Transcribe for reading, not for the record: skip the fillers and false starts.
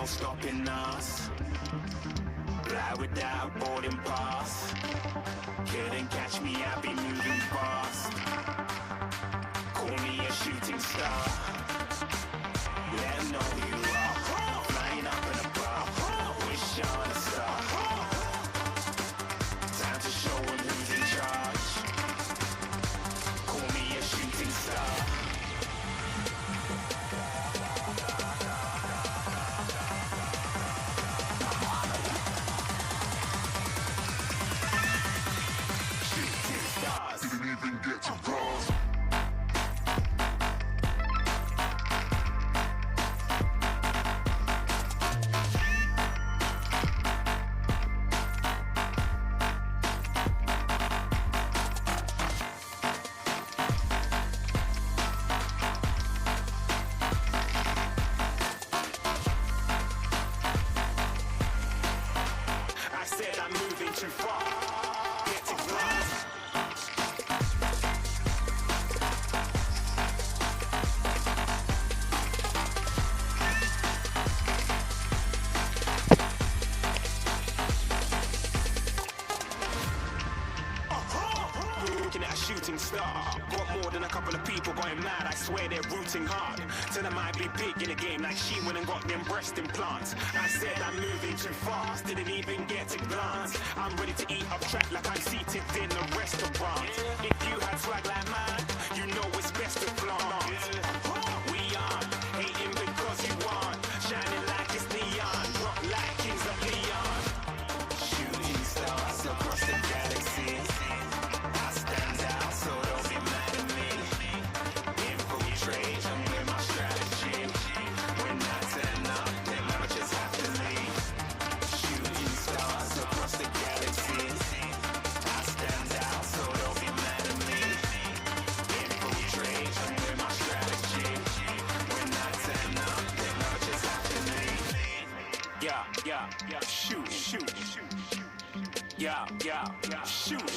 no stopping us. Fly without boarding pass. Couldn't catch me, I'll be moving fast. Call me a shooting star. Let 'em know who you are. Flying up in a bar. Wish on a star. Time to show 'em who's in charge. Call me a shooting star. star. Got more than a couple of people going mad, I swear they're rooting hard. Tell them I'd be big in the game like she went and got them breast implants. I said I'm moving too fast, didn't even get to glance. I'm ready to eat up track like I'm seated in a restaurant. If you had swag like mine, you know it's best to flaunt. We aren't hating because you aren't shining like it's neon, rock like kings of Leon. Shooting stars across the galaxy. I stand out, so don't be mad at me. Infiltrate and with my strategy. When I turn up, then I just have to leave. Shooting stars across the galaxy. I stand out, so don't be mad at me. Infiltrate and with my strategy. When I turn up, then I just have to leave. Yeah, shoot. Yeah, shoot.